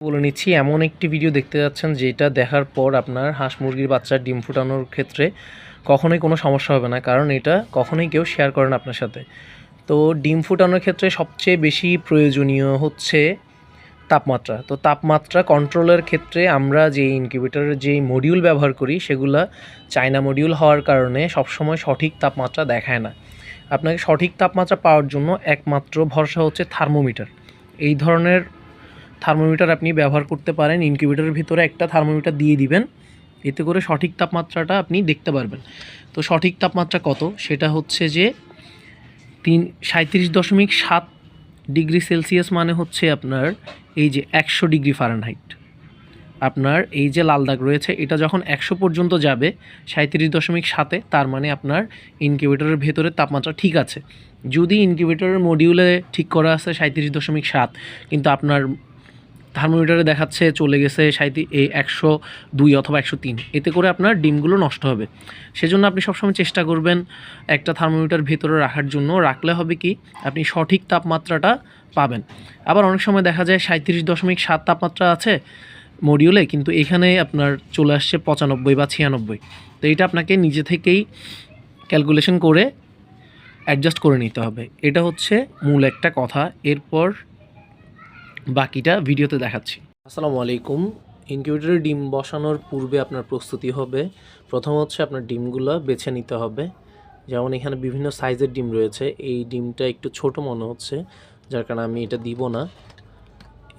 বলে নিচ্ছি, এমন একটি ভিডিও দেখতে যাচ্ছেন যেটা দেখার পর আপনার হাঁস মুরগির বাচ্চার ডিম ফুটানোর ক্ষেত্রে কখনোই কোনো সমস্যা হবে না, কারণ এটা কখনোই কেউ শেয়ার করে না আপনার সাথে। তো ডিম ফুটানোর ক্ষেত্রে সবচেয়ে বেশি প্রয়োজনীয় হচ্ছে তাপমাত্রা। তো তাপমাত্রা কন্ট্রোলের ক্ষেত্রে আমরা যে ইনকিউবেটরের যেই মডিউল ব্যবহার করি সেগুলা চায়না মডিউল হওয়ার কারণে সবসময় সঠিক তাপমাত্রা দেখায় না। আপনাকে সঠিক তাপমাত্রা পাওয়ার জন্য একমাত্র ভরসা হচ্ছে থার্মোমিটার। এই ধরনের থার্মোমিটার আপনি ব্যবহার করতে পারেন। ইনকিউবেটরের ভিতরে একটা থার্মোমিটার দিয়ে দিবেন, এতে করে সঠিক তাপমাত্রাটা আপনি দেখতে পারবেন। তো সঠিক তাপমাত্রা কত সেটা হচ্ছে যে 37.7 ডিগ্রি সেলসিয়াস, মানে হচ্ছে আপনার এই যে 100 ডিগ্রি ফারেনহাইট। আপনার এই যে লাল দাগ রয়েছে এটা যখন 100 পর্যন্ত যাবে 37.7, তার মানে আপনার ইনকিউবেটরের ভেতরে তাপমাত্রা ঠিক আছে। যদি ইনকিউবেটরের মডিউলে ঠিক করা আছে 37.7, কিন্তু আপনার থার্মোমিটারে দেখাচ্ছে চলে গেছে 102 অথবা 103, এতে করে আপনার ডিমগুলো নষ্ট হবে। সেজন্য আপনি সবসময় চেষ্টা করবেন একটা থার্মোমিটার ভেতরে রাখার জন্য। রাখলে হবে কি, আপনি সঠিক তাপমাত্রাটা পাবেন। আবার অনেক সময় দেখা যায় 37.7 তাপমাত্রা আছে মডিউলে, কিন্তু এখানে আপনার চলে আসছে 95 বা 96। তো এটা আপনাকে নিজে থেকেই ক্যালকুলেশন করে অ্যাডজাস্ট করে নিতে হবে। এটা হচ্ছে মূল একটা কথা। এরপর বাকিটা ভিডিওতে দেখাচ্ছি। আসসালামু আলাইকুম। ইনকিউবেটরে ডিম বসানোর পূর্বে আপনার প্রস্তুতি হবে, প্রথম হচ্ছে আপনার ডিমগুলো বেছে নিতে হবে। যেমন এখানে বিভিন্ন সাইজের ডিম রয়েছে, এই ডিমটা একটু ছোট মনে হচ্ছে, যার কারণে আমি এটা দিব না।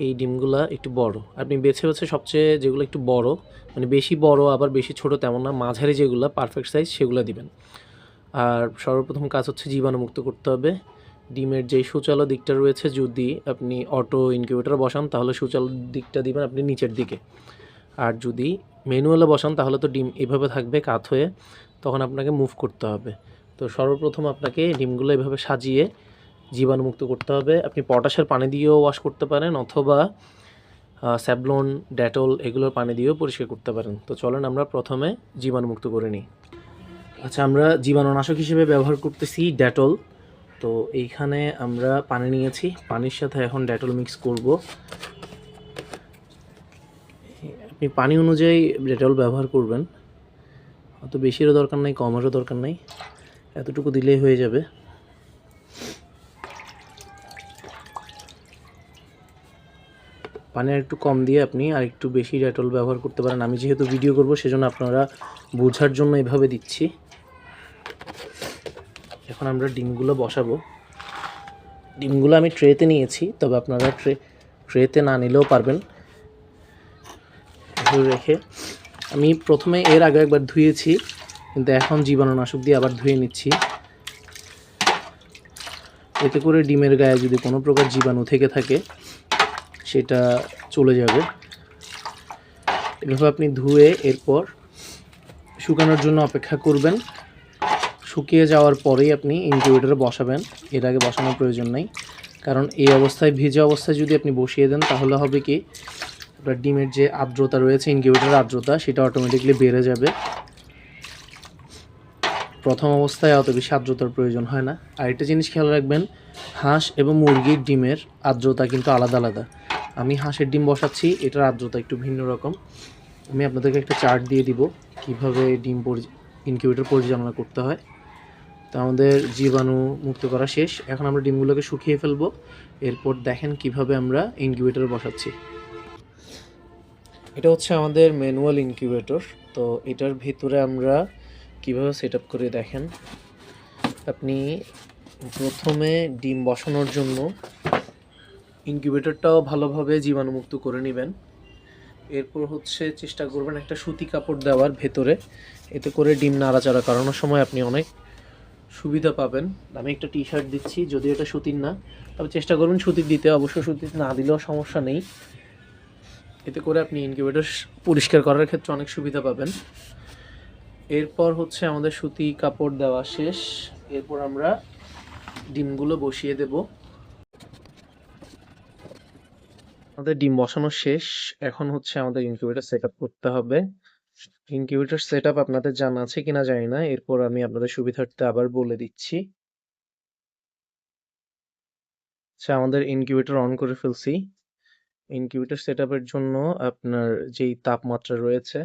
এই ডিমগুলা একটু বড়, আপনি বেছে বেছে সবচেয়ে যেগুলো একটু বড়, মানে বেশি বড় আবার বেশি ছোট তেমন না, মাঝারি যেগুলো পারফেক্ট সাইজ সেগুলো দিবেন। আর সর্বপ্রথম কাজ হচ্ছে জীবাণুমুক্ত করতে হবে। ডিমের যেই সূচালো দিকটা রয়েছে, যদি আপনি অটো ইনকিউবেটর বসান তাহলে সূচালো দিকটা দিবেন আপনি নিচের দিকে। আর যদি ম্যানুয়ালে বসান তাহলে তো ডিম এভাবে থাকবে কাত হয়ে, তখন আপনাকে মুভ করতে হবে। তো সর্বপ্রথম আপনাকে ডিমগুলো এভাবে সাজিয়ে জীবাণুমুক্ত করতে হবে। আপনি পটাশের পানি দিয়েও ওয়াশ করতে পারেন, অথবা স্যাভলন, ডেটল এগুলোর পানি দিয়েও পরিষ্কার করতে পারেন। তো চলেন আমরা প্রথমে জীবাণুমুক্ত করে নিই। আচ্ছা, আমরা জীবাণুনাশক হিসেবে ব্যবহার করতেছি ডেটল। তো এইখানে আমরা পানি নিয়েছি, পানির সাথে এখন ডেটল মিক্স করব। আপনি পানি অনুযায়ী ডেটল ব্যবহার করবেন, অত বেশিরও দরকার নাই কমেরও দরকার নাই, এতটুকু দিলেই হয়ে যাবে। পানি আর একটু কম দিয়ে আপনি আর একটু বেশি ডেটল ব্যবহার করতে পারেন। আমি যেহেতু ভিডিও করব সেজন্য আপনারা বোঝার জন্য এভাবে দিচ্ছি। এখন আমরা ডিমগুলো বসাবো। ডিমগুলো আমি ট্রেতে নিয়েছি, তবে আপনারা ট্রেতে না নিলেও পারবেন। রেখে আমি প্রথমে এর আগে একবার ধুয়েছি, কিন্তু এখন জীবাণুনাশক দিয়ে আবার ধুয়ে নিচ্ছি। এতে করে ডিমের গায়ে যদি কোনো প্রকার জীবাণু থেকে থাকে সেটা চলে যাবে। এভাবে আপনি ধুয়ে এরপর শুকানোর জন্য অপেক্ষা করবেন। শুকিয়ে যাওয়ার পরেই আপনি ইনকিউবেটরে বসাবেন, এর আগে বসানোর প্রয়োজন নেই। কারণ এই অবস্থায়, ভেজা অবস্থায় যদি আপনি বসিয়ে দেন তাহলে হবে কি, আপনার ডিমের যে আর্দ্রতা রয়েছে, ইনকিউবেটরের আর্দ্রতা, সেটা অটোমেটিকলি বেড়ে যাবে। প্রথম অবস্থায় অত বেশি আর্দ্রতার প্রয়োজন হয় না। আর একটা জিনিস খেয়াল রাখবেন, হাঁস এবং মুরগির ডিমের আর্দ্রতা কিন্তু আলাদা আলাদা। আমি হাঁসের ডিম বসাচ্ছি, এটার আর্দ্রতা একটু ভিন্ন রকম। আমি আপনাদেরকে একটা চার্ট দিয়ে দিব কীভাবে ডিম ইনকিউবেটর পরিচালনা করতে হয়। তো আমাদের জীবাণু মুক্ত করা শেষ, এখন আমরা ডিমগুলোকে শুকিয়ে ফেলবো। এরপর দেখেন কিভাবে আমরা ইনকিউবেটর বসাচ্ছি। এটা হচ্ছে আমাদের ম্যানুয়াল ইনকিউবেটর। তো এটার ভিতরে আমরা কিভাবে সেট আপ করে দেখেন। আপনি প্রথমে ডিম বসানোর জন্য ইনকিউবেটরটাও ভালোভাবে জীবাণুমুক্ত করে নেবেন। এরপর হচ্ছে চেষ্টা করবেন একটা সুতি কাপড় দেওয়ার ভেতরে, এতে করে ডিম নাড়াচাড়া করানোর সময় আপনি অনেক সুবিধা পাবেন। আমি একটা টি শার্ট দিচ্ছি, যদি এটা সুতির না, তবে চেষ্টা করবেন সুতির দিতে। অবশ্য সুতির না দিলেও সমস্যা নেই, এতে করে আপনি ইনকিউবেটর পরিষ্কার করার ক্ষেত্রে অনেক সুবিধা পাবেন। এরপর হচ্ছে আমাদের সুতি কাপড় দেওয়া শেষ, এরপর আমরা ডিমগুলো বসিয়ে দেব। আমাদের ডিম বসানো শেষ, এখন হচ্ছে আমাদের ইনকিউবেটর সেট আপ করতে হবে। ইনকিউবেটর সেট আপ আপনাদের জানা আছে কিনা জানি না, এরপর আমি আপনাদের সুবিধার্থে আবার বলে দিচ্ছি। আচ্ছা, আমাদের ইনকিউবেটর অন করে ফেলছি। ইনকিউবেটর সেটআপের জন্য আপনার যেই তাপমাত্রা রয়েছে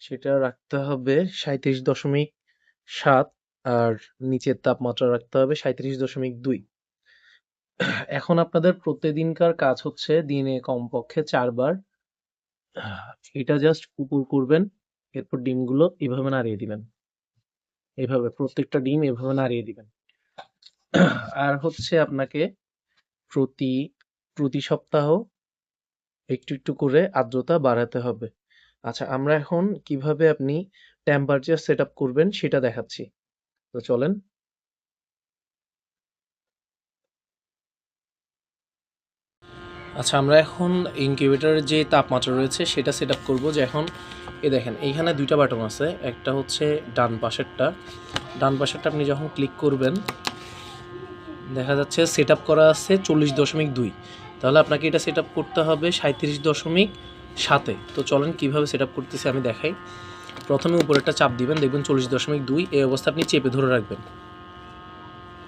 সেটা রাখতে হবে 37.7 আর নিচের তাপমাত্রা রাখতে হবে 37.2। এখন আপনাদের প্রতিদিনকার কাজ হচ্ছে দিনে কমপক্ষে 4 বার এটা জাস্ট উপর করবেন, এরপর ডিমগুলো এভাবে নাড়িয়ে দিবেন, এভাবে প্রত্যেকটা ডিম এভাবে নাড়িয়ে দিবেন। আর হচ্ছে আপনাকে প্রতি প্রতি সপ্তাহ একটু একটু করে আর্দ্রতা বাড়াতে হবে। আচ্ছা, আমরা এখন কিভাবে আপনি টেম্পারেচার সেট আপ করবেন সেটা দেখাচ্ছি। তো চলেন। আচ্ছা, আমরা এখন ইনকিউবেটরের যে তাপমাত্রা রয়েছে সেটা সেট আপ করবো। যে এখন দেখেন এইখানে দুইটা বাটন আছে, একটা হচ্ছে ডান পাশেরটা আপনি যখন ক্লিক করবেন দেখা যাচ্ছে সেট আপ করা আছে 40.2, তাহলে আপনাকে এটা সেট আপ করতে হবে 37.7-এ। তো চলেন কীভাবে সেট আপ করতেছি আমি দেখাই। প্রথমে উপরেরটা চাপ দিবেন, দেখবেন 40.2, এই অবস্থা আপনি চেপে ধরে রাখবেন।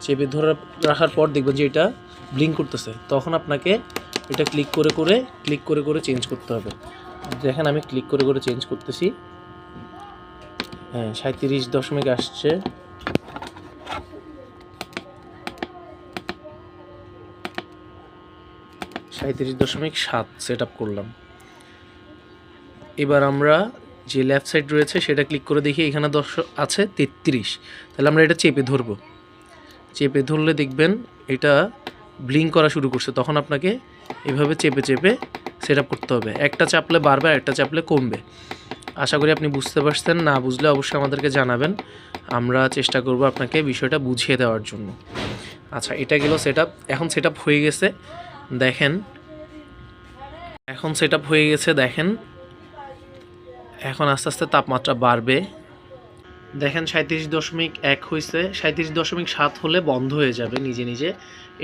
চেপে ধরে রাখার পর দেখবেন যে এটা ব্লিঙ্ক করতেছে, তখন আপনাকে এটা ক্লিক করে করে চেঞ্জ করতে হবে। দেখেন আমি ক্লিক করে করে চেঞ্জ করতেছি। হ্যাঁ, 37 আসছে। (37.7) সেট আপ করলাম। এবার আমরা যে লেফট সাইড রয়েছে সেটা ক্লিক করে দেখি, এখানে 10 আছে 33, তাহলে আমরা এটা চেপে ধরবো। চেপে ধরলে দেখবেন এটা ব্লিঙ্ক করা শুরু করছে, তখন আপনাকে এভাবে চেপে চেপে সেট আপ করতে হবে। একটা চাপলে বাড়বে আর একটা চাপলে কমবে। আশা করি আপনি বুঝতে পারছেন, না বুঝলে অবশ্যই আমাদেরকে জানাবেন, আমরা চেষ্টা করব আপনাকে বিষয়টা বুঝিয়ে দেওয়ার জন্য। আচ্ছা, এটা গেল সেট আপ। এখন সেট আপ হয়ে গেছে, দেখেন এখন সেট আপ হয়ে গেছে। দেখেন এখন আস্তে আস্তে তাপমাত্রা বাড়বে। দেখেন 37.1 হয়েছে, 37.7 হলে বন্ধ হয়ে যাবে নিজে নিজে।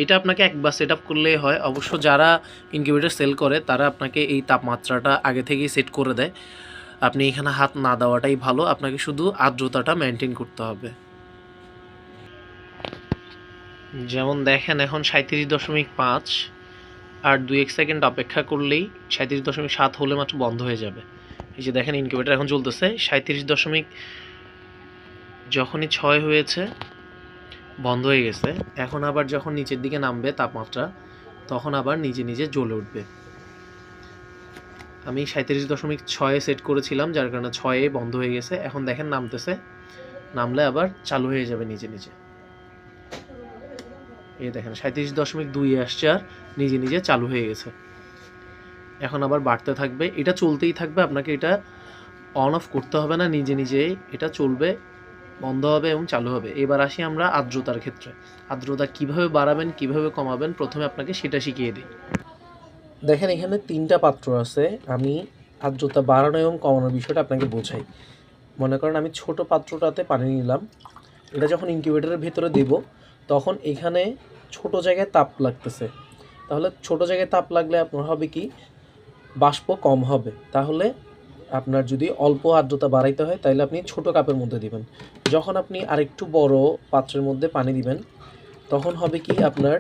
এটা আপনাকে একবার সেট আপ করলেই হয়। অবশ্য যারা ইনকিউবেটর সেল করে তারা আপনাকে এই তাপমাত্রাটা আগে থেকেই সেট করে দেয়। আপনি এখানে হাত না দেওয়াটাই ভালো, আপনাকে শুধু আর্দ্রতাটা মেনটেন করতে হবে। যেমন দেখেন এখন 37.5, আর 2-1 সেকেন্ড অপেক্ষা করলেই 37.7 হলে মাত্র বন্ধ হয়ে যাবে। এই যে দেখেন ইনকিউবেটর এখন চলতেছে 37. যখনই 6 হয়েছে বন্ধ হয়ে গেছে। এখন আবার যখন নিচের দিকে নামবে তাপমাত্রা, তখন আবার নিজে নিজে জ্বলে উঠবে। আমি 37.6 সেট করেছিলাম, যার কারণে 6 বন্ধ হয়ে গেছে। এখন দেখেন নামতেছে, নামলে আবার চালু হয়ে যাবে নিজে নিজে। এই দেখেন 37.2 আসছে আর নিজে নিজে চালু হয়ে গেছে। এখন আবার বাড়তে থাকবে, এটা চলতেই থাকবে, আপনাকে এটা অন অফ করতে হবে না, নিজে নিজেই এটা চলবে, বন্ধ হবে এবং চালু হবে। এবার আসি আমরা আর্দ্রতার ক্ষেত্রে। আর্দ্রতা কিভাবে বাড়াবেন কিভাবে কমাবেন প্রথমে আপনাকে সেটা শিখিয়ে দিই। দেখেন এখানে 3টা পাত্র আছে, আমি আর্দ্রতা বাড়ানো এবং কমানোর বিষয়টা আপনাকে বোঝাই। মনে করেন আমি ছোট পাত্রটাতে পানি নিলাম, এটা যখন ইনকিউবেটরের ভেতরে দেব তখন এখানে ছোট জায়গায় তাপ লাগতেছে। তাহলে ছোট জায়গায় তাপ লাগলে আপনার হবে কি, বাষ্প কম হবে। তাহলে আপনার যদি অল্প আর্দ্রতা বাড়াইতে হয় তাহলে আপনি ছোট কাপের মধ্যে দিবেন। যখন আপনি আরেকটু বড় পাত্রের মধ্যে পানি দিবেন তখন হবে কি, আপনার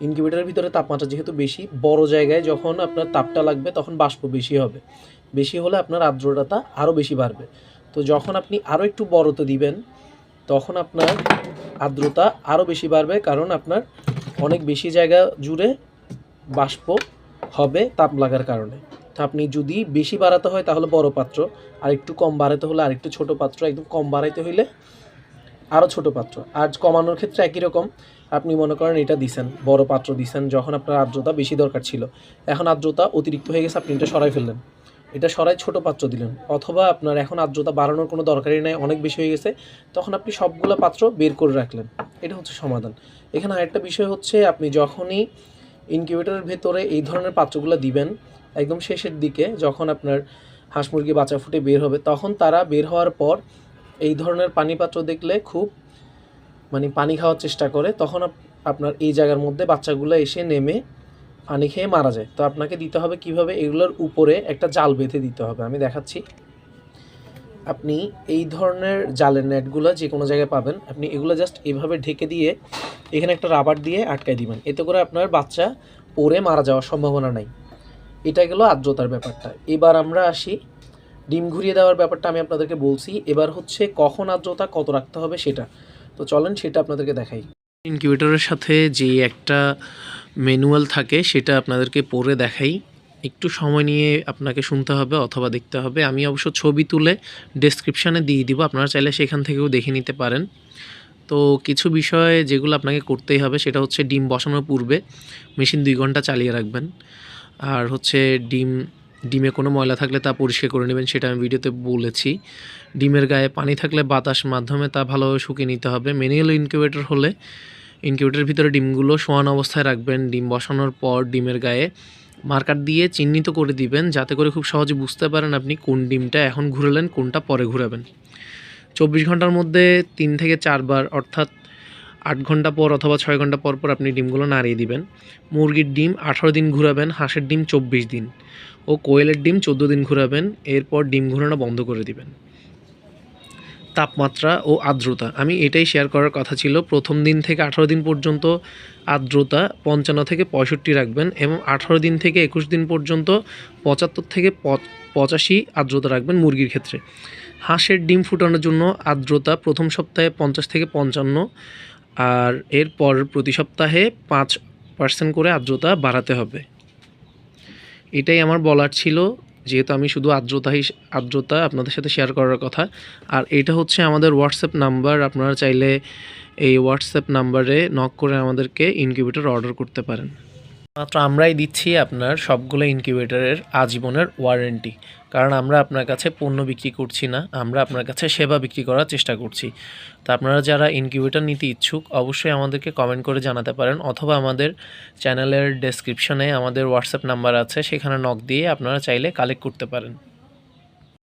ইনকিউবেটরের ভিতরে তাপমাত্রা যেহেতু বেশি, বড় জায়গায় যখন আপনার তাপটা লাগবে তখন বাষ্প বেশি হবে। বেশি হলে আপনার আর্দ্রতাটা আরও বেশি বাড়বে। তো যখন আপনি আরও একটু বড়তে দিবেন তখন আপনার আর্দ্রতা আরও বেশি বাড়বে, কারণ আপনার অনেক বেশি জায়গা জুড়ে বাষ্প হবে তাপ লাগার কারণে। তো আপনি যদি বেশি বাড়াতে হয় তাহলে বড় পাত্র, আর একটু কম বাড়াতে হলে আরেকটু ছোট পাত্র, একদম কম বাড়াইতে হইলে আরও ছোট পাত্র। আর কমানোর ক্ষেত্রে একই রকম, আপনি মনে করেন এটা দিছেন, বড় পাত্র দিছেন যখন আপনার আর্দ্রতা বেশি দরকার ছিল, এখন আর্দ্রতা অতিরিক্ত হয়ে গেছে, আপনি এটা সরাই ফেললেন, এটা সরাই ছোট পাত্র দিলেন। অথবা আপনার এখন আর্দ্রতা বাড়ানোর কোনো দরকারই নাই, অনেক বেশি হয়ে গেছে, তখন আপনি সবগুলো পাত্র বের করে রাখলেন। এটা হচ্ছে সমাধান। এখানে আরেকটা বিষয় হচ্ছে, আপনি যখনই ইনকিউবেটরের ভেতরে এই ধরনের পাত্রগুলো দিবেন একদম শেষের দিকে, যখন আপনার হাঁস মুরগি বাচ্চা ফুটে বের হবে, তখন তারা বের হওয়ার পর এই ধরনের পানি পাত্র দেখলে খুব পানি খাওয়ার চেষ্টা করে, তখন আপনার এই জায়গার মধ্যে বাচ্চাগুলো এসে নেমে পানি খেয়ে মারা যায়। তো আপনাকে দিতে হবে কিভাবে, এগুলোর উপরে একটা জাল বেঁধে দিতে হবে। আমি দেখাচ্ছি। আপনি এই ধরনের জালের নেটগুলো যে কোনো জায়গায় পাবেন, আপনি এগুলো জাস্ট এভাবে ঢেকে দিয়ে এখানে একটা রাবার দিয়ে আটকায় দিবেন। এতে করে আপনার বাচ্চা পড়ে মারা যাওয়ার সম্ভাবনা নাই। এটা গেল আর্দ্রতার ব্যাপারটা। এবার আমরা আসি ডিম ঘুরিয়ে দেওয়ার ব্যাপারটা আমি আপনাদেরকে বলছি। এবার হচ্ছে কখন আর্দ্রতা কত রাখতে হবে সেটা। তো চলেন সেটা আপনাদেরকে দেখাই। ইনকিউবেটরের সাথে যে একটা ম্যানুয়াল থাকে সেটা আপনাদেরকে পড়ে দেখাই। একটু সময় নিয়ে আপনাকে শুনতে হবে অথবা দেখতে হবে। আমি অবশ্য ছবি তুলে ডেসক্রিপশানে দিয়ে দিব, আপনারা চাইলে সেখান থেকেও দেখে নিতে পারেন। তো কিছু বিষয় যেগুলো আপনাকে করতেই হবে সেটা হচ্ছে ডিম বসানোর পূর্বে মেশিন 2 ঘন্টা চালিয়ে রাখবেন। আর হচ্ছে ডিমে কোনো ময়লা থাকলে তা পরিষ্কার করে নেবেন, সেটা আমি ভিডিওতে বলেছি। ডিমের গায়ে পানি থাকলে বাতাস মাধ্যমে তা ভালোভাবে শুকিয়ে নিতে হবে। ম্যানুয়াল ইনকিউবেটর হলে ইনকিউবেটরের ভিতরে ডিমগুলো শোয়ানো অবস্থায় রাখবেন। ডিম বসানোর পর ডিমের গায়ে মার্কার দিয়ে চিহ্নিত করে দিবেন, যাতে করে খুব সহজে বুঝতে পারেন আপনি কোন ডিমটা এখন ঘুরালেন, কোনটা পরে ঘুরাবেন। 24 ঘন্টার মধ্যে 3 থেকে 4 বার, অর্থাৎ 8 ঘন্টা পর অথবা 6 ঘন্টা পর পর আপনি ডিমগুলো নাড়িয়ে দিবেন। মুরগির ডিম 18 দিন ঘুরাবেন, হাঁসের ডিম 24 দিন ও কোয়েলের ডিম 14 দিন ঘুরাবেন। এরপর ডিম ঘোরানো বন্ধ করে দিবেন। তাপমাত্রা ও আর্দ্রতা আমি এটাই শেয়ার করার কথা ছিল। প্রথম দিন থেকে 18 দিন পর্যন্ত আর্দ্রতা 55 থেকে 65 রাখবেন এবং 18 দিন থেকে 21 দিন পর্যন্ত 75 থেকে 85 আর্দ্রতা রাখবেন মুরগির ক্ষেত্রে। হাঁসের ডিম ফুটানোর জন্য আর্দ্রতা প্রথম সপ্তাহে 50 থেকে 55, আর এরপর প্রতি সপ্তাহে 5% করে আর্দ্রতা বাড়াতে হবে। এটাই আমার বলার ছিল, যেহেতু আমি শুধু আর্দ্রতা আপনাদের সাথে শেয়ার করার কথা। আর এটা হচ্ছে আমাদের হোয়াটসঅ্যাপ নাম্বার, আপনারা চাইলে এই হোয়াটসঅ্যাপ নাম্বারে নক করে আমাদেরকে ইনকিউবেটর অর্ডার করতে পারেন। মাত্র আমরাই দিচ্ছি আপনার সবগুলো ইনকিউবেটরের আজীবনের ওয়ারেন্টি, কারণ আমরা আপনার কাছে পণ্য বিক্রি করছি না, আমরা আপনার কাছে সেবা বিক্রি করার চেষ্টা করছি। তো আপনারা যারা ইনকিউবেটর নিতে ইচ্ছুক অবশ্যই আমাদেরকে কমেন্ট করে জানাতে পারেন, অথবা আমাদের চ্যানেলের ডেসক্রিপশনে আমাদের হোয়াটসঅ্যাপ নাম্বার আছে, সেখানে নক দিয়ে আপনারা চাইলে কালেক্ট করতে পারেন।